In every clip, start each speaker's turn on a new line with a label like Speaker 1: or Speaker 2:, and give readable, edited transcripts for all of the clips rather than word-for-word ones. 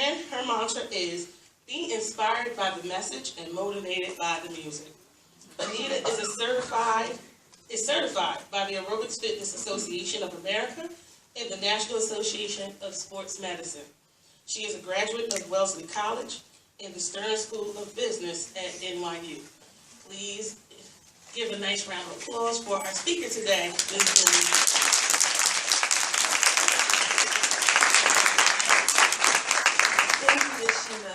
Speaker 1: And her mantra is, be inspired by the message and motivated by the music. Anita is certified by the Aerobics Fitness Association of America and the National Association of Sports Medicine. She is a graduate of Wellesley College and the Stern School of Business at NYU. Please give a nice round of applause for our speaker today, Ms. Julie.
Speaker 2: Thank you, Ms. Shima.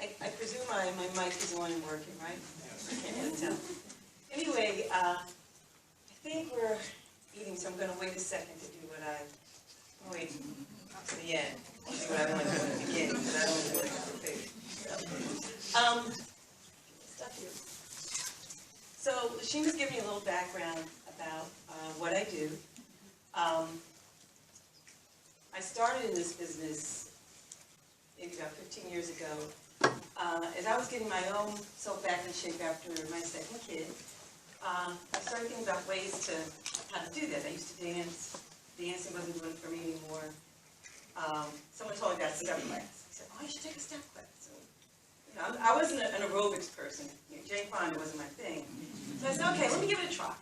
Speaker 2: I presume my mic is on and working, right? I can't tell. Anyway, I think we're eating, so I'm going to wait a second to do what wait to the end. Do what I want to do in the beginning, because I don't really have a face. Stuff here. So, Shima's giving me a little background about what I do. I started in this business maybe about 15 years ago. As I was getting my own self back in shape after my second kid, I started thinking about ways to how to do that. I used to dance. Dancing wasn't doing it for me anymore. Someone told me about step class. I said, oh, you should take a step class. So, you know, I wasn't an aerobics person. You know, Jane Fonda wasn't my thing. So I said, okay, let me give it a try.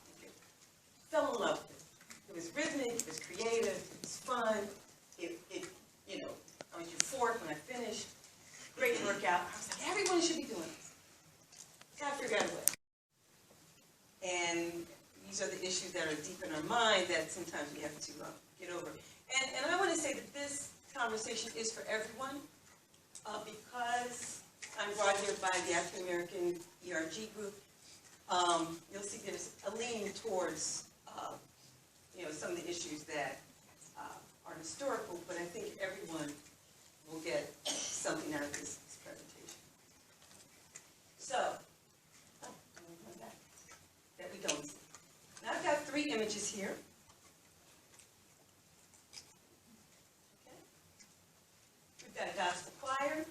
Speaker 2: Fell in love with it. It was rhythmic, it was creative, it was fun. You know, I was euphoric when I finished. Great workout. I was like, everyone should be doing this. Gotta figure out a way. And these are the issues that are deep in our mind that sometimes we have to get over. And I want to say that this conversation is for everyone because I'm brought here by the African American ERG group. You'll see there's a lean towards you know, some of the issues that are historical, but I think everyone will get something out of this presentation. So, that we don't see. Now I've got 3 images here. Okay. We've got a gospel choir.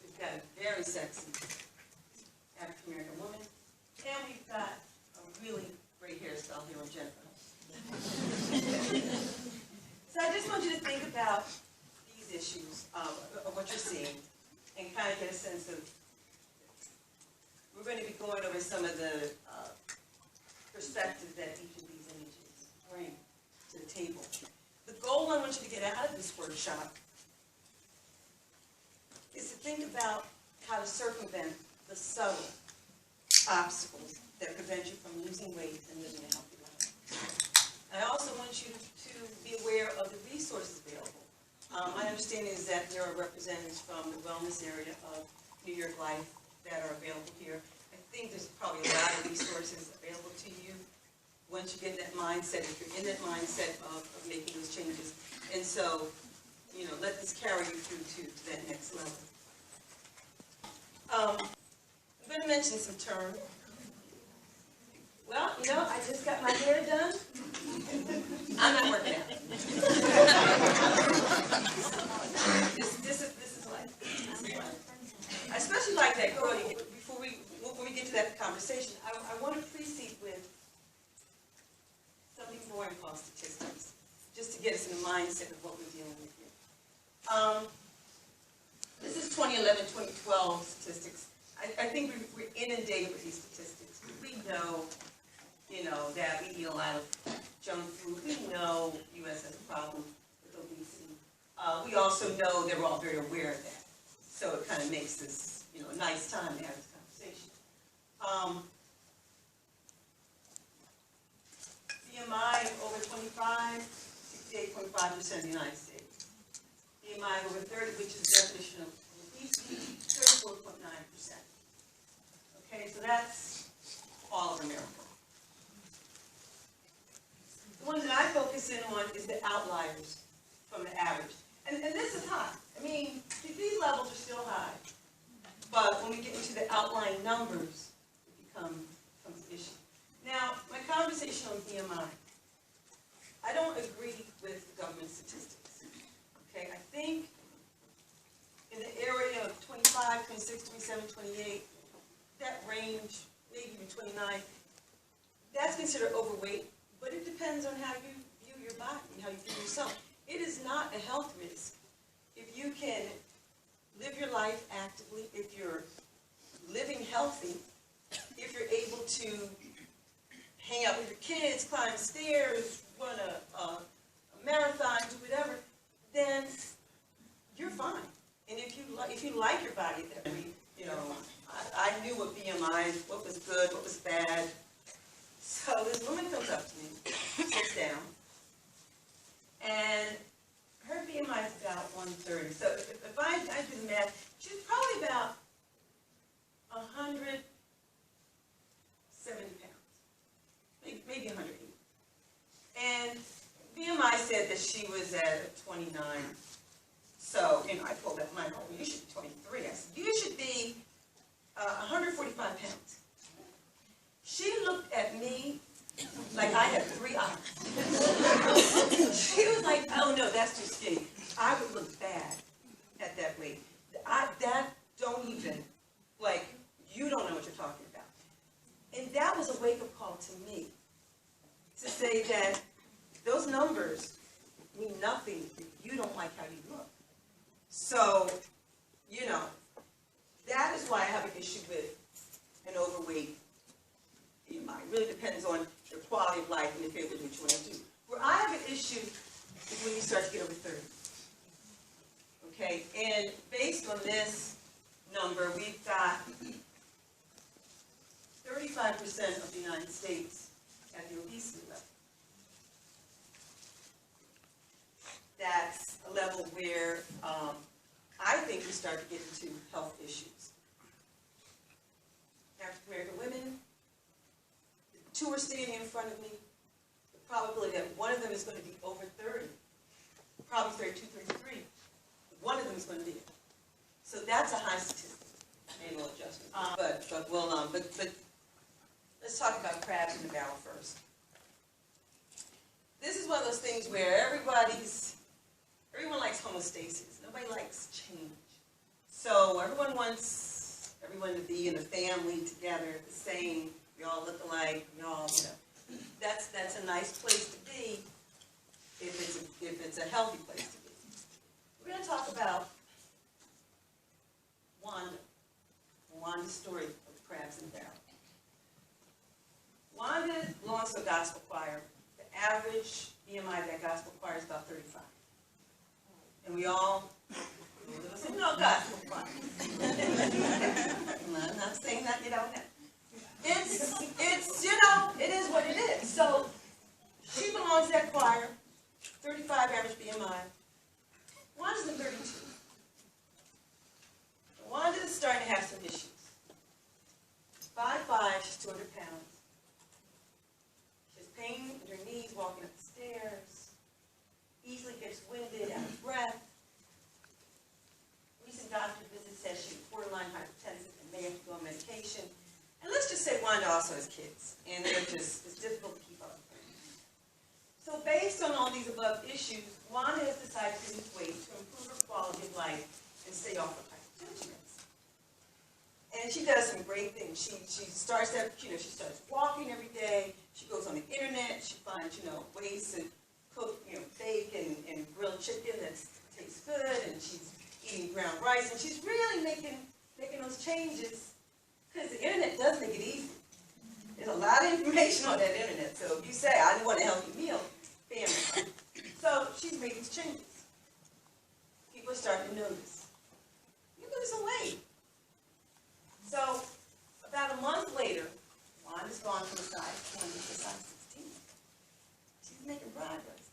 Speaker 2: We've got a very sexy African American woman. And we've got a really great hairstyle here on Jennifer. So I just want you to think about these issues of what you're seeing and kind of get a sense of, we're going to be going over some of the perspectives that each of these images bring to the table. The goal I want you to get out of this workshop is to think about how to circumvent the subtle obstacles that prevent you from losing weight and living a healthy life. I also want you to be aware of the resources available. My understanding is that there are representatives from the wellness area of New York Life that are available here. I think there's probably a lot of resources available to you once you get that mindset, if you're in that mindset of making those changes. And so, you know, let this carry you through to that next level. I'm going to mention some terms. Well, you know, I just got my hair done. I'm not working out. This is life. I especially like that, Cody. When we get to that conversation, I want to precede with something boring called statistics, just to get us in the mindset of what we're dealing with here. This is 2011-2012 statistics. I think we're inundated with these statistics. We know, you know, that we eat a lot of junk food. We know U.S. has a problem with obesity. We also know that we're all very aware of that. So it kind of makes this, you know, a nice time to have this conversation. BMI over 25, 68.5% of the United States. BMI over 30, which is the definition of obesity, 34.9%. Okay, so that's all of America. The one that I focus in on is the outliers from the average. And this is high. I mean, these levels are still high. But when we get into the outlying numbers, it becomes an issue. Now, my conversation on BMI, I don't agree with the government statistics. Okay, I think in the area of 25, 26, 27, 28, that range, maybe even 29, that's considered overweight, but it depends on how you view your body and how you view yourself. It is not a health risk if to hang out with your kids, climb stairs, run a marathon, do whatever, then you're fine. And if you like your body that way, you know, I knew what BMI, what was good, what was bad. So this woman comes up to me, sits down, and her BMI is about 130. So if I do the math, she's probably about 170 pounds, maybe 180. And BMI said that she was at 29. So, you know, I told that mine, oh, you should be 23. I said, you should be 145 pounds. She looked at me like I had 3 eyes. She was like, oh no, that's too skinny. I would look bad at that weight. Don't even, like, you don't know what you're talking about. And that was a wake-up call to me, to say that those numbers mean nothing if you don't like how you look. So, you know, that is why I have an issue with an overweight BMI. It really depends on your quality of life and if you're able to do what you want to do. Where I have an issue is when you start to get over 30. Okay, and based on this number, we've got 35% of the United States at the obesity level. That's a level where I think we start to get into health issues. African American women, the 2 are standing in front of me. The probability that one of them is going to be over 30, probably 32, 33. One of them is going to be it. So that's a high statistic. Annual adjustment. But let's talk about crabs in the barrel first. This is one of those things where everyone likes homeostasis. Nobody likes change. So everyone wants everyone to be in a family together, the same. We all look alike. We all, you know. That's a nice place to be if it's a healthy place to be. We're going to talk about Wanda's story of crabs in the barrel. Wanda belongs to a gospel choir. The average BMI of that gospel choir is about 35. And we all know gospel choir. I'm not saying that you don't know. It's you know, it is what it is. So she belongs to that choir, 35 average BMI. Wanda's in 32. Wanda is starting to have some issues. 5'5", she's 200 pounds. She has pain in her knees walking up the stairs. Easily gets winded, out of breath. Recent doctor visit says she's borderline hypertensive and may have to go on medication. And let's just say Wanda also has kids, and it's difficult to keep up with them. So based on all these above issues, Wanda has decided to lose weight to improve her quality of life and stay off of hypertension meds. And she does some great things. She starts she starts walking every day. She goes on the internet. She finds, ways to cook, bake and grilled chicken that tastes good. And she's eating ground rice. And she's really making those changes because the internet does make it easy. There's a lot of information on that internet. So if you say, I want a healthy meal, family. So she's made these changes. People are starting to notice. You're losing weight. So about a month later, Wanda's gone from a size 20 to a size 16. She's making progress.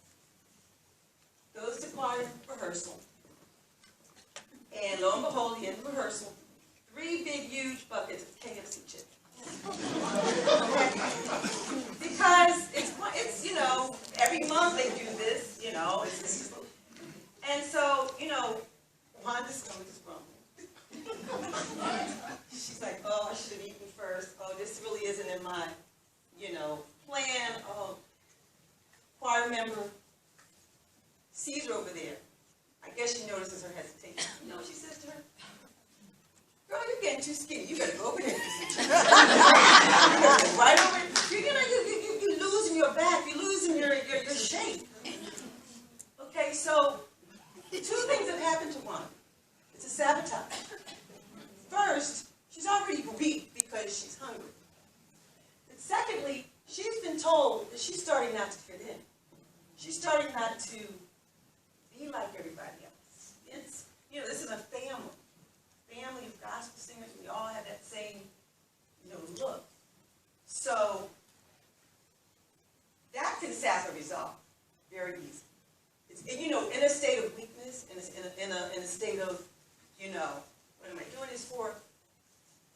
Speaker 2: Goes to choir rehearsal. And lo and behold, at the end of rehearsal, 3 big, huge buckets of KFC chicken. Because it's every month they do this, and so, Wanda's stomach is grumbling. She's like, oh, I should have eaten first. Oh, this really isn't in my, plan. Oh, choir member sees her over there. I guess she notices her hesitation. You know what she says to her? Girl, you're getting too skinny. You better go over there and do some chicken. Right over there. You're losing your back. You're losing your shape. Okay, so 2 things have happened to Wanda. It's a sabotage. First, she's already weak because she's hungry. starting not to fit in. She's starting not to be like everybody else. It's, you know, this is a family of gospel singers. We all have that same, you know, look. So that can sap a resolve very easy. It's, you know, in a state of weakness, in a state of, you know, what am I doing this for?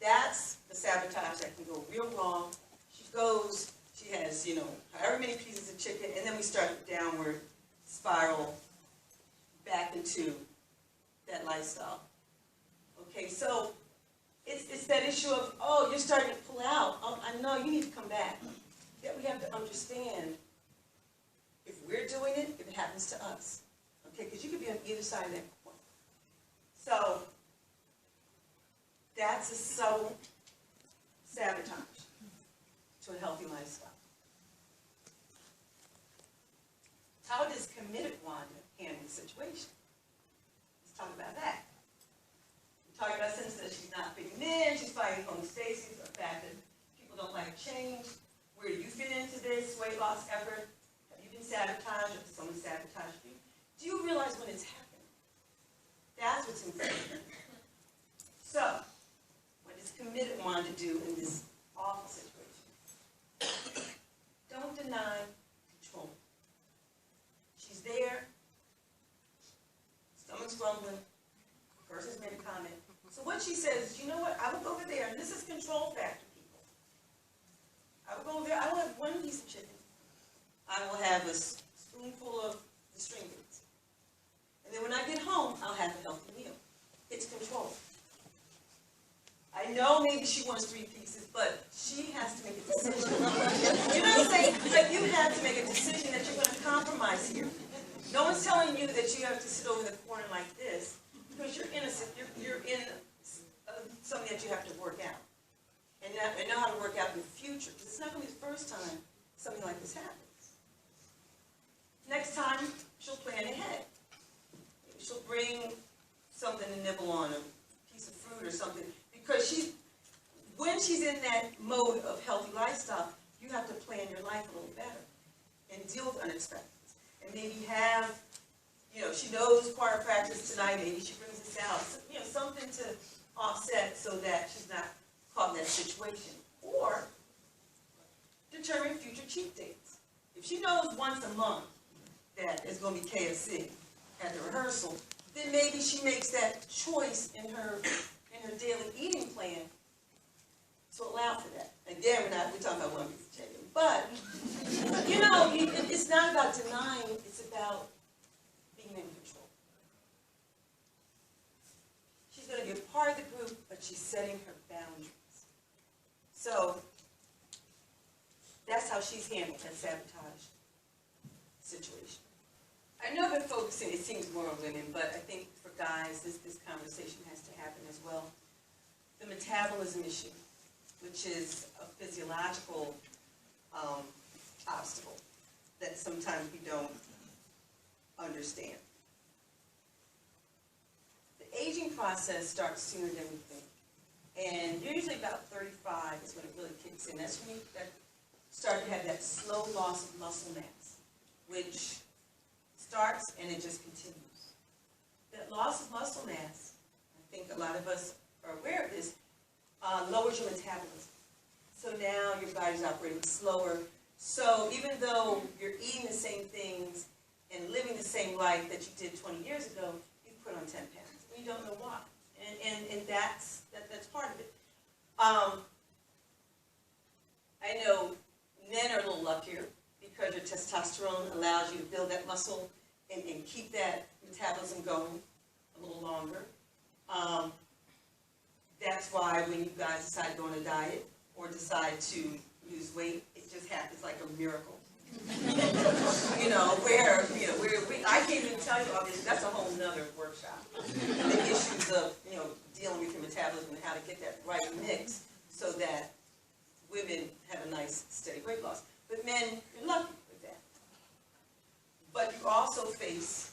Speaker 2: That's the sabotage that can go real wrong. She has, you know, however many pieces of chicken, and then we start a downward spiral back into that lifestyle. Okay, so it's that issue of, oh, you're starting to pull out. Oh, I know, you need to come back. That we have to understand, if we're doing it, if it happens to us. Okay, because you could be on either side of that coin. So that's a subtle sabotage to a healthy lifestyle. How does committed Wanda handle the situation? Let's talk about that. We're talking about since that she's not fitting in, she's fighting homeostasis, the fact that people don't like change. Where do you fit into this weight loss effort? Have you been sabotaged, or has someone sabotaged you? Do you realize when it's happening? That's what's important. So, what does committed Wanda do in this awful situation? Don't deny control. She's there, stomach's rumbling, the person's made a comment. So what she says is, you know what, I will go over there, and this is control factor, people. I will go over there, I will have one piece of chicken. I will have a spoonful of the string beans. And then when I get home, I'll have a healthy meal. It's control. I know maybe she wants 3 pieces, but she has to make a decision. You know what I'm saying? Like, you have to make a decision that you're going to compromise here. No one's telling you that you have to sit over the corner like this, because you're innocent. You're in something that you have to work out. And know how to work out in the future, because it's not going to be the first time something like this happens. Next time, she'll plan ahead. Maybe she'll bring something to nibble on, a piece of fruit or something. Because when she's in that mode of healthy lifestyle, you have to plan your life a little better and deal with unexpecteds. And maybe have, you know, she knows choir practice tonight, maybe she brings this out, so, you know, something to offset so that she's not caught in that situation. Or determine future cheat dates. If she knows once a month that it's going to be KFC at the rehearsal, then maybe she makes that choice in her daily eating plan to allow for that. Again, we're talking about one piece of chicken. But, you know, it's not about denying, it's about being in control. She's going to be a part of the group, but she's setting her boundaries. So, that's how she's handled that sabotage situation. I know I've been focusing, it seems more on women, but I think for guys, this conversation has to happen as well. The metabolism issue, which is a physiological obstacle that sometimes we don't understand. The aging process starts sooner than we think. And usually about 35 is when it really kicks in. That's when you start to have that slow loss of muscle mass, which starts and it just continues. That loss of muscle mass, I think a lot of us are aware of this, lowers your metabolism. So now your body's operating slower. So even though you're eating the same things and living the same life that you did 20 years ago, you've put on 10 pounds. And you don't know why. And that's part of it. I know men are a little luckier because your testosterone allows you to build that muscle and keep that metabolism going a little longer. That's why when you guys decide to go on a diet or decide to lose weight, it just happens like a miracle. I can't even tell you all this. That's a whole nother workshop. The issues of, dealing with your metabolism and how to get that right mix so that women have a nice, steady weight loss. But men, you're lucky with that. But you also face